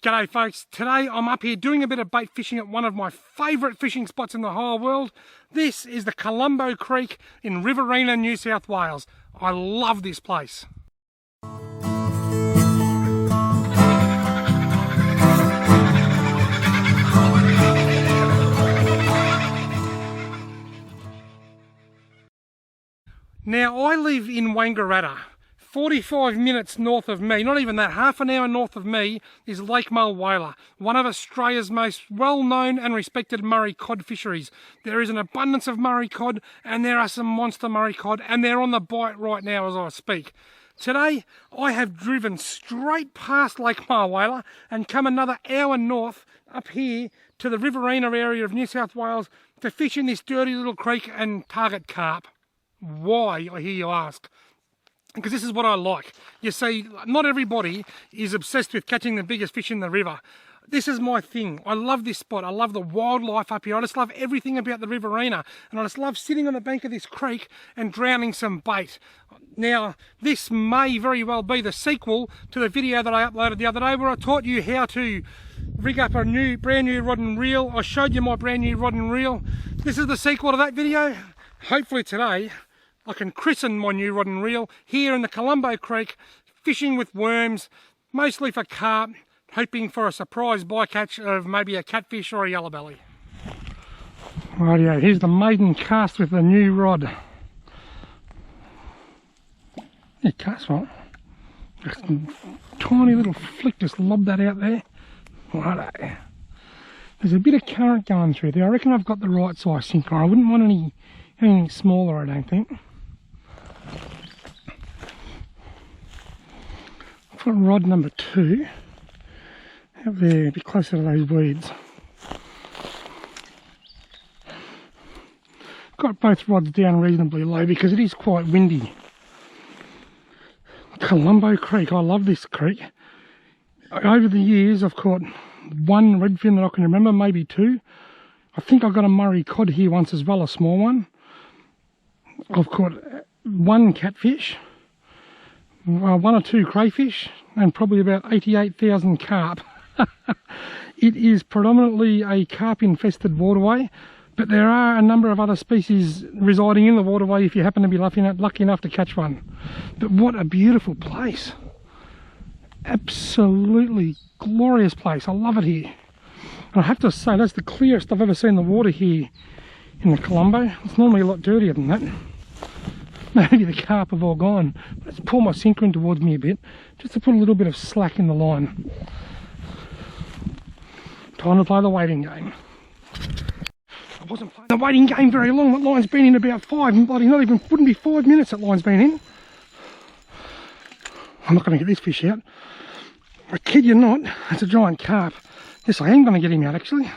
G'day folks, today I'm up here doing a bit of bait fishing at one of my favourite fishing spots in the whole world. This is the Colombo Creek in Riverina, New South Wales. I love this place. Now I live in Wangaratta. 45 minutes north of me, not even that, half an hour north of me, is Lake Mulwala, one of Australia's most well-known and respected Murray cod fisheries. There is an abundance of Murray cod, and there are some monster Murray cod, and they're on the bite right now as I speak. Today, I have driven straight past Lake Mulwala and come another hour north up here to the Riverina area of New South Wales to fish in this dirty little creek and target carp. Why, I hear you ask? Because this is what I like. You see, not everybody is obsessed with catching the biggest fish in the river. This is my thing. I love this spot. I love the wildlife up here. I just love everything about the Riverina. And I just love sitting on the bank of this creek and drowning some bait. Now, this may very well be the sequel to the video that I uploaded the other day where I taught you how to rig up a brand new rod and reel. I showed you my brand new rod and reel. This is the sequel to that video. Hopefully today, I can christen my new rod and reel here in the Colombo Creek, fishing with worms, mostly for carp, hoping for a surprise bycatch of maybe a catfish or a yellow belly. Rightio, here's the maiden cast with the new rod. Yeah, cast right. Just a tiny little flick, just lob that out there. Righto. There's a bit of current going through there. I reckon I've got the right size sinker. I wouldn't want anything smaller, I don't think. Put rod number 2 out there, a bit closer to those weeds. Got both rods down reasonably low because it is quite windy. Colombo Creek, I love this creek. Over the years I've caught one redfin that I can remember, maybe 2. I think I got a Murray cod here once as well, a small one. I've caught 1 catfish, 1 or 2 crayfish, and probably about 88,000 carp. It is predominantly a carp infested waterway, but there are a number of other species residing in the waterway if you happen to be lucky enough to catch one. But what a beautiful place. Absolutely glorious place. I love it here. And I have to say, that's the clearest I've ever seen the water here in the Colombo. It's normally a lot dirtier than that. Maybe the carp have all gone. Let's pull my sinker in towards me a bit, just to put a little bit of slack in the line. Time to play the waiting game. I wasn't playing the waiting game very long. That line's been in about 5, bloody not even, wouldn't be 5 minutes that line's been in. I'm not going to get this fish out. I kid you not, it's a giant carp. Yes, I am going to get him out actually.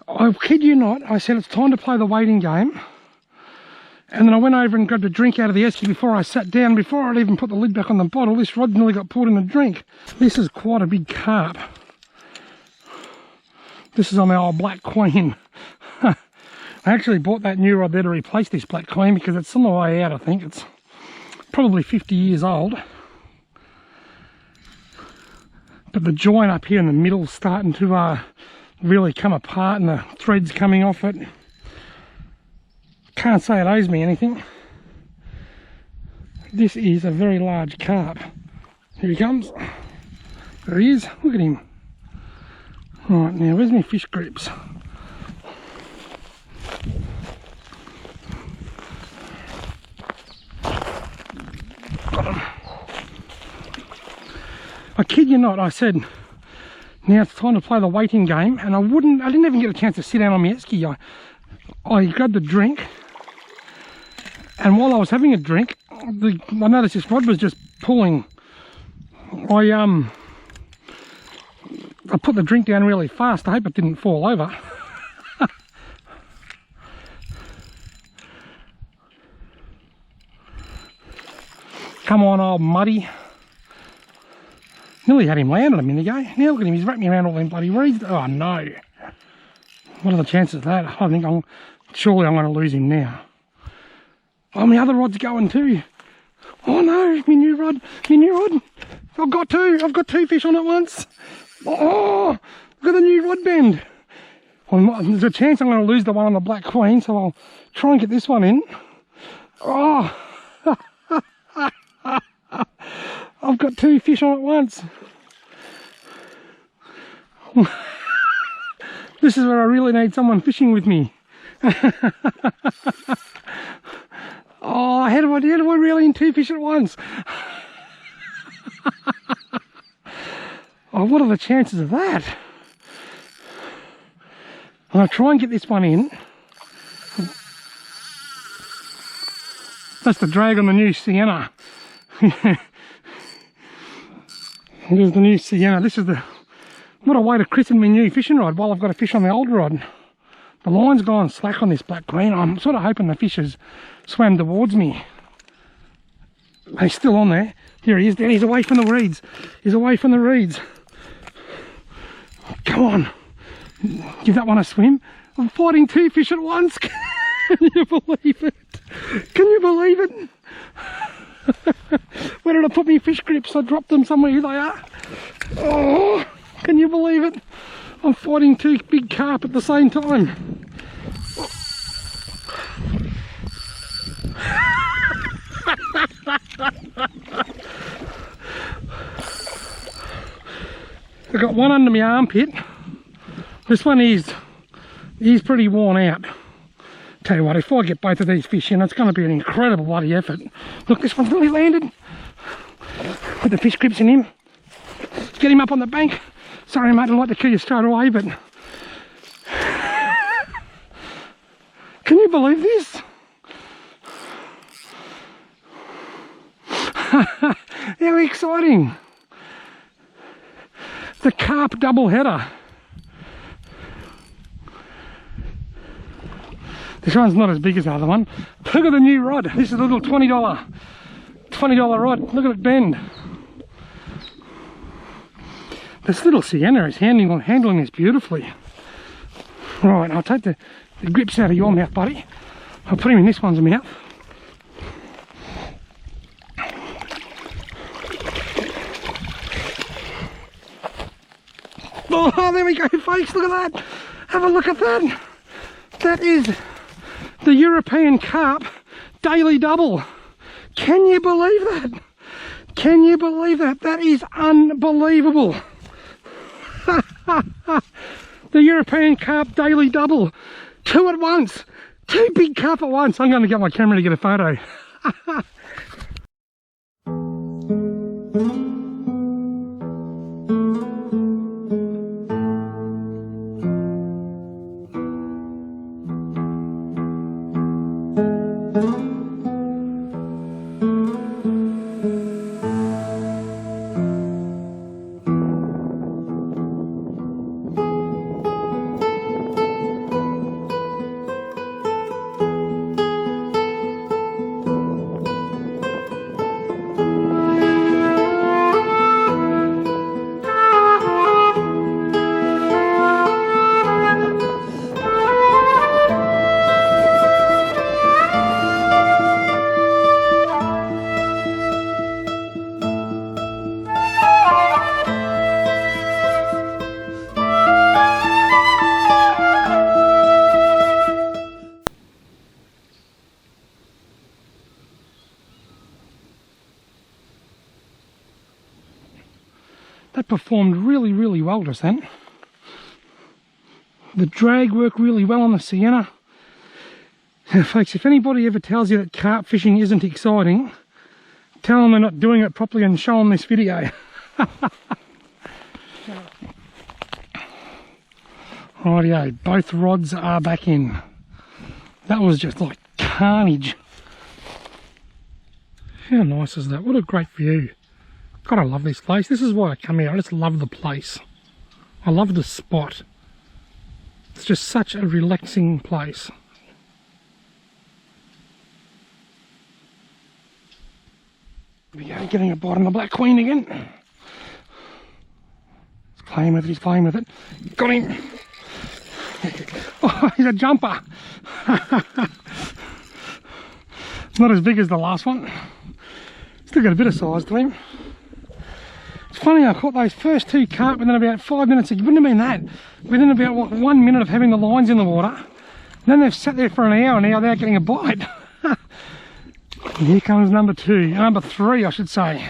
I kid you not, I said it's time to play the waiting game. And then I went over and grabbed a drink out of the esky before I sat down. Before I'd even put the lid back on the bottle, this rod nearly got poured in the drink. This is quite a big carp. This is on our Black Queen. I actually bought that new rod there to replace this Black Queen because it's on the way out, I think. It's probably 50 years old. But the joint up here in the middle is starting to really come apart and the thread's coming off it. Can't say it owes me anything. This is a very large carp. Here he comes. There he is. Look at him. Right, now where's my fish grips? Got him. I kid you not, I said, now it's time to play the waiting game, and I didn't even get a chance to sit down on my esky. I grabbed a drink. And while I was having a drink, I noticed this rod was just pulling. I put the drink down really fast. I hope it didn't fall over. Come on, old muddy. Nearly had him landed a minute ago. Now look at him, he's wrapped me around all them bloody reeds. Oh no. What are the chances of that? I think surely I'm going to lose him now. Oh, my other rod's going too. Oh no, my new rod, I've got two fish on at once. Oh, look at the new rod bend. Well, there's a chance I'm going to lose the one on the Black Queen, so I'll try and get this one in. Oh, I've got two fish on at once. This is where I really need someone fishing with me. Oh, how do I reel in two fish at once? Oh, what are the chances of that? I'm going to try and get this one in. That's the drag on the new Sienna. Here's the new Sienna. This is what a way to christen my new fishing rod while I've got a fish on the old rod. The line's gone slack on this Black Queen. I'm sort of hoping the fish has swam towards me. He's still on there. Here he is. Then he's away from the reeds. He's away from the reeds. Come on. Give that one a swim. I'm fighting two fish at once. Can you believe it? Can you believe it? Where did I put my fish grips? I dropped them somewhere. Here they are. Oh, can you believe it? I'm fighting two big carp at the same time. I've got one under my armpit. This one he's pretty worn out. Tell you what, if I get both of these fish in, it's going to be an incredible bloody effort. Look, this one's nearly landed. Put the fish grips in him. Get him up on the bank. Sorry mate, I'd like to kill you straight away, but... Can you believe this? How exciting. The carp double header. This one's not as big as the other one. Look at the new rod. This is a little $20 rod. Look at it bend. This little Sienna is handling this beautifully. Right, I'll take the grips out of your mouth, buddy. I'll put him in this one's mouth. Oh, there we go, folks. Look at that. Have a look at that. That is the European Carp daily double. Can you believe that? Can you believe that? That is unbelievable. The European Carp daily double. Two at once. Two big carp at once. I'm going to get my camera to get a photo. That performed really well just then. The drag worked really well on the Sienna. Now, folks, if anybody ever tells you that carp fishing isn't exciting, tell them they're not doing it properly and show them this video. Rightio, both rods are back in. That was just like carnage. How nice is that? What a great view. God, I love this place. This is why I come here. I just love the place. I love the spot. It's just such a relaxing place. Here we go, getting a bite on the Black Queen again. He's playing with it, he's playing with it. Got him. Oh, he's a jumper. Not as big as the last one. Still got a bit of size to him. funny, I caught those first 2 carp within about 5 minutes. It wouldn't have been that. Within about, what, 1 minute of having the lines in the water. Then they've sat there for an hour now without getting a bite. And here comes number 3, I should say.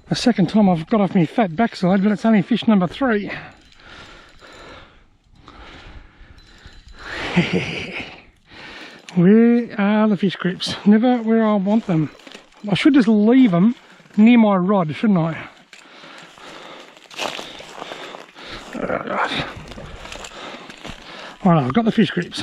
The second time I've got off my fat backside, but it's only fish number 3. Where are the fish grips? Never where I want them. I should just leave them near my rod, shouldn't I? Alright, I've got the fish grips.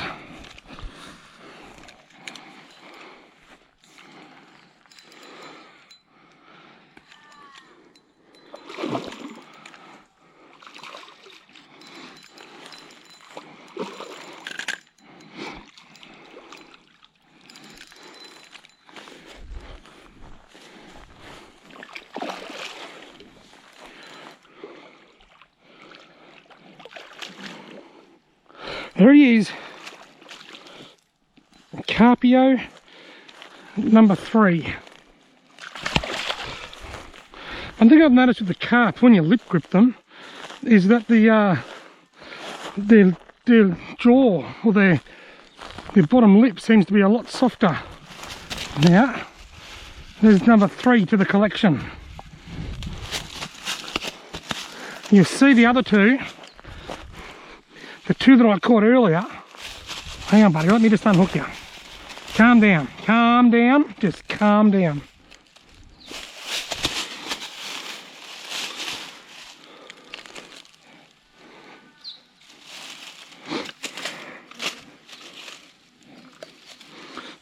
There he is, Carpio number 3. One thing I've noticed with the carp when you lip grip them is that their jaw or their bottom lip seems to be a lot softer. Now, there's number 3 to the collection. You see the other 2. The 2 that I caught earlier. Hang on, buddy, let me just unhook you. Calm down, just calm down.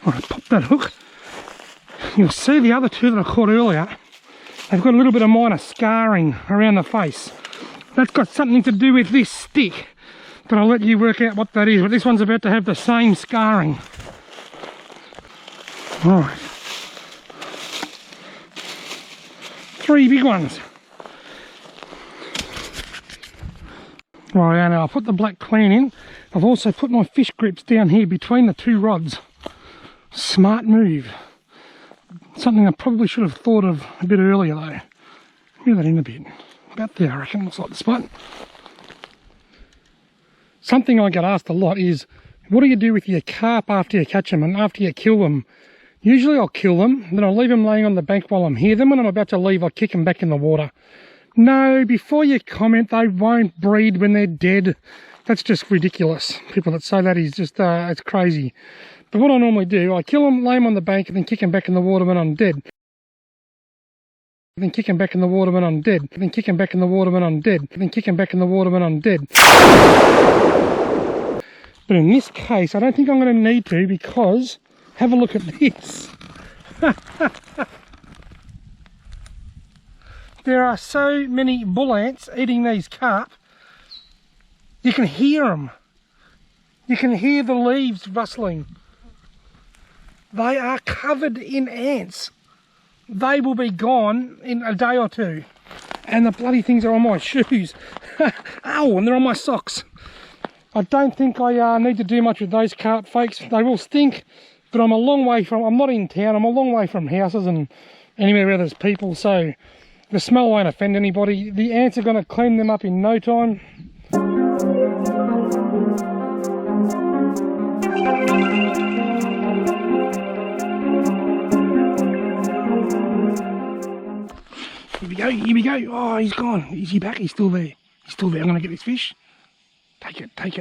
Alright, pop that hook. You'll see the other 2 that I caught earlier. They've got a little bit of minor scarring around the face. That's got something to do with this stick. But I'll let you work out what that is. But this one's about to have the same scarring. Alright. 3 big ones. Right, now I'll put the black clean in. I've also put my fish grips down here between the 2 rods. Smart move. Something I probably should have thought of a bit earlier though. Move that in a bit. About there, I reckon. Looks like the spot. Something I get asked a lot is, what do you do with your carp after you catch them and after you kill them? Usually I'll kill them, then I'll leave them laying on the bank while I'm here. Then when I'm about to leave, I'll kick them back in the water. No, before you comment, they won't breed when they're dead. That's just ridiculous. People that say that is just, it's crazy. But what I normally do, I kill them, lay them on the bank, and then kick them back in the water when I'm dead. Then kick them back in the water when I'm dead. Then kick them back in the water when I'm dead. Then kick them back in the water when I'm dead. But in this case, I don't think I'm going to need to, because have a look at this. There are so many bull ants eating these carp. You can hear them. You can hear the leaves rustling. They are covered in ants. They will be gone in a day or 2. And the bloody things are on my shoes. Ow, and they're on my socks. I don't think I need to do much with those carp fakes. They will stink, but I'm a long way from, I'm not in town, I'm a long way from houses and anywhere where there's people, so the smell won't offend anybody. The ants are going to clean them up in no time. Here we go. Oh, he's gone. Is he back? He's still there. He's still there. I'm going to get this fish. Take it. He's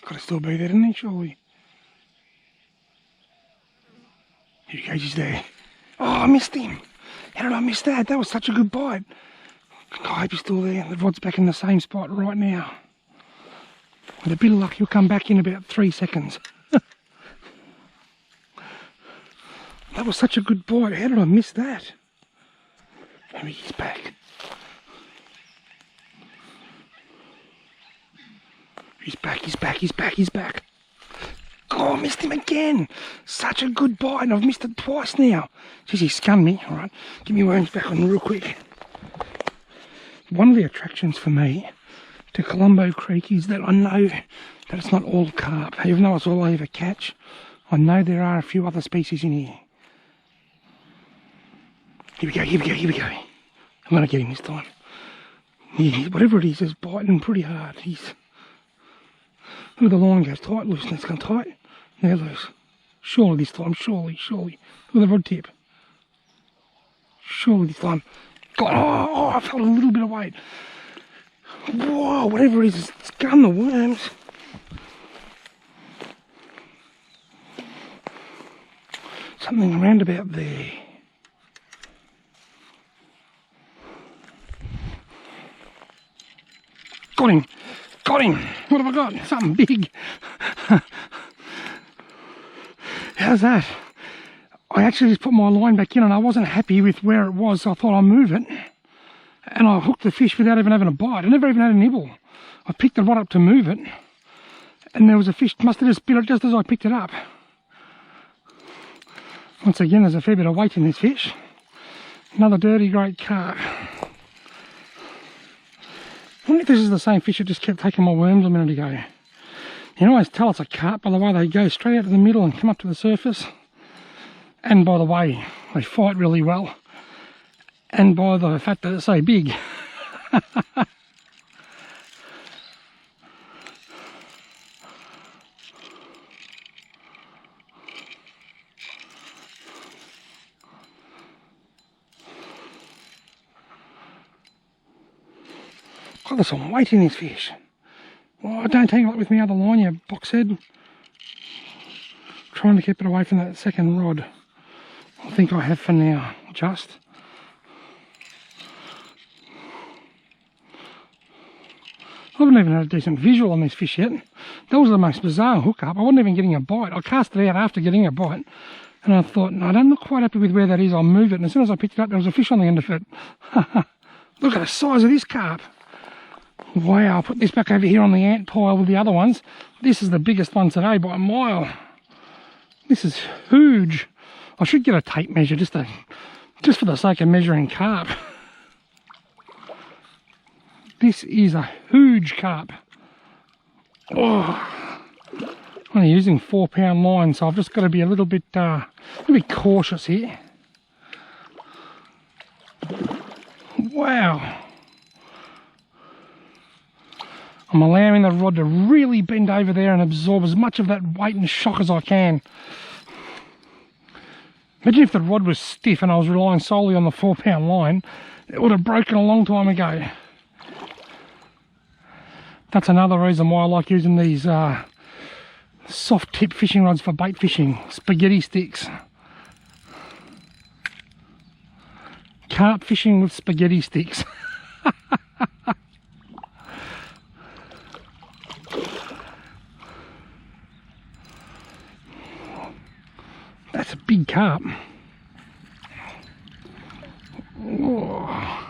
got to still be there, doesn't he, surely? Here he goes, he's there. Oh, I missed him. How did I miss that? That was such a good bite. I hope he's still there. The rod's back in the same spot right now. With a bit of luck, he'll come back in about 3 seconds. That was such a good bite. How did I miss that? Maybe he's back. He's back. Oh, I missed him again. Such a good bite, and I've missed it twice now. Jeez, he scanned me. All right, give me worms back on real quick. One of the attractions for me to Colombo Creek is that I know that it's not all carp. Even though it's all I ever catch, I know there are a few other species in here. Here we go, here we go, here we go. I'm going to get him this time. Whatever it is biting pretty hard. Look, the line goes tight, loose, and it's gone tight. Now loose. Surely this time, surely. Look at the rod tip. Surely this time. God, oh, I felt a little bit of weight. Whoa, whatever it is, it's gone the worms. Something around about there. Got him. What have I got? Something big. How's that? I actually just put my line back in and I wasn't happy with where it was, so I thought I'd move it. And I hooked the fish without even having a bite. I never even had a nibble. I picked the rod up to move it, and there was a fish, must have just bit it just as I picked it up. Once again, there's a fair bit of weight in this fish. Another dirty great carp. I wonder if this is the same fish that just kept taking my worms a minute ago. You can always tell it's a carp by the way they go straight out to the middle and come up to the surface. And by the way, they fight really well. And by the fact that it's so big. God, there's some weight in this fish. Oh, don't take it with me other line, you boxhead. Trying to keep it away from that second rod. I think I have for now, just. I haven't even had a decent visual on this fish yet. That was the most bizarre hookup. I wasn't even getting a bite. I cast it out after getting a bite. And I thought, no, I'm not quite happy with where that is. I'll move it. And as soon as I picked it up, there was a fish on the end of it. Look at the size of this carp. Wow, I'll put this back over here on the ant pile with the other ones. This is the biggest one today by a mile. This is huge. I should get a tape measure just for the sake of measuring carp. This is a huge carp. Oh, I'm only using 4-pound line, so I've just got to be a little bit cautious here. Wow. I'm allowing the rod to really bend over there and absorb as much of that weight and shock as I can. Imagine if the rod was stiff and I was relying solely on the 4-pound line, it would have broken a long time ago. That's another reason why I like using these soft tip fishing rods for bait fishing, spaghetti sticks. Carp fishing with spaghetti sticks. That's a big carp. Oh.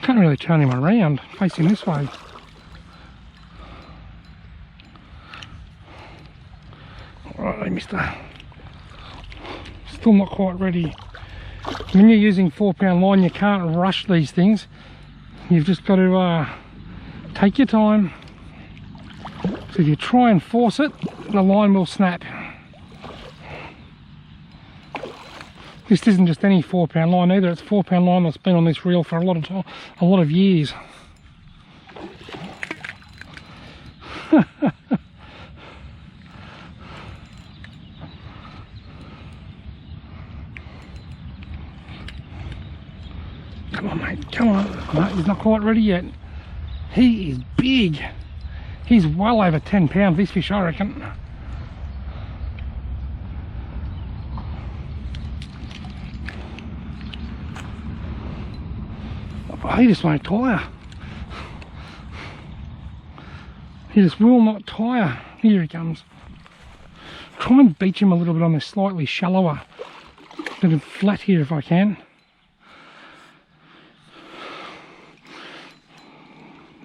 Can't really turn him around facing this way. Alright, mister. Still not quite ready. When you're using 4-pound line, you can't rush these things. You've just got to take your time. So if you try and force it, the line will snap. This isn't just any 4-pound line either. It's 4-pound line that's been on this reel for a lot of years. Come on, mate. Come on. No, he's not quite ready yet. He is big. He's well over 10 pounds, this fish, I reckon. He just won't tire. He just will not tire. Here he comes. Try and beach him a little bit on this slightly shallower bit of flat here if I can.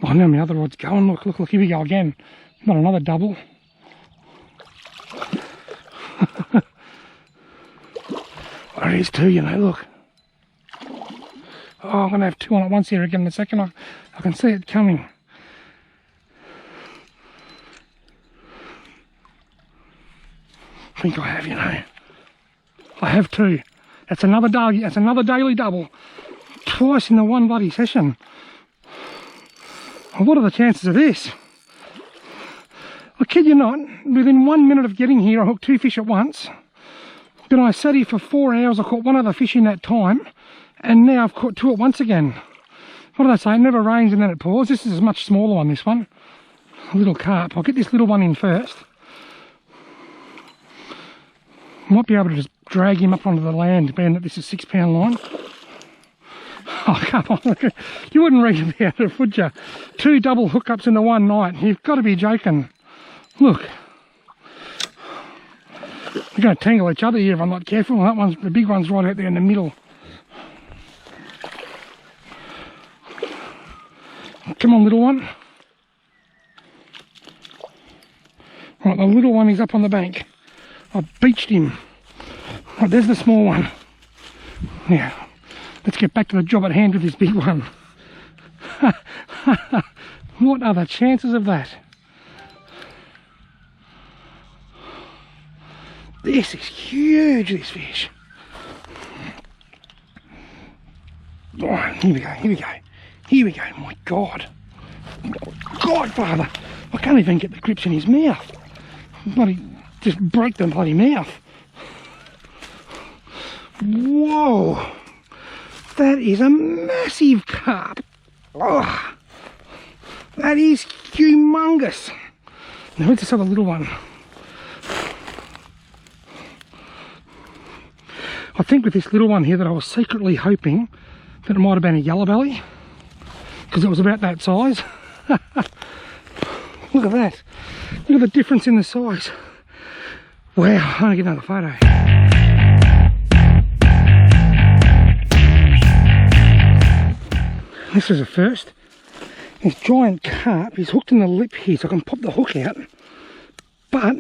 Oh, now my other rod's going. Look, here we go again. Not another double. There is two, you know, look. Oh, I'm going to have two on at once here again in a second. I can see it coming. I think I have, you know. I have two. That's another daily double. Twice in the one bloody session. Well, what are the chances of this? I kid you not, within 1 minute of getting here, I hooked 2 fish at once. Then I sat here for 4 hours, I caught 1 other fish in that time, and now I've caught 2 at once again. What do they say? It never rains and then it pours. This is a much smaller one, this one. A little carp. I'll get this little one in first. Might be able to just drag him up onto the land, being that this is 6 pound line. Oh, come on. You wouldn't read about it, would you? 2 double hookups in the one night. You've got to be joking. Look. They're going to tangle each other here if I'm not careful. That one's, the big one's right out there in the middle. Come on, little one. Right, the little one is up on the bank. I've beached him. Right, there's the small one. Now, let's get back to the job at hand with this big one. What are the chances of that? This is huge, this fish. All right, here we go, here we go. Here we go, my God. Godfather. I can't even get the grips in his mouth. Bloody, just broke the bloody mouth. Whoa. That is a massive carp. Oh, that is humongous. Now let's just have a little one. I think with this little one here that I was secretly hoping that it might have been a yellow belly, because it was about that size. Look at that. Look at the difference in the size. Wow, I'm going to get another photo. This is a first. This giant carp is hooked in the lip here, so I can pop the hook out. But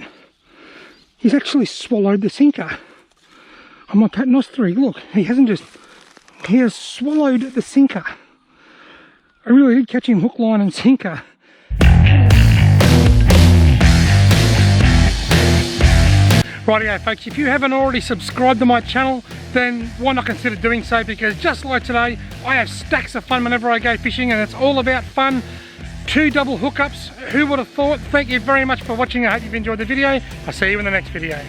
he's actually swallowed the sinker. On my patent three, look, he has swallowed the sinker. I really did catch him hook, line and sinker. Rightio folks, if you haven't already subscribed to my channel, then why not consider doing so, because just like today, I have stacks of fun whenever I go fishing, and it's all about fun. 2 double hookups, who would have thought? Thank you very much for watching. I hope you've enjoyed the video. I'll see you in the next video.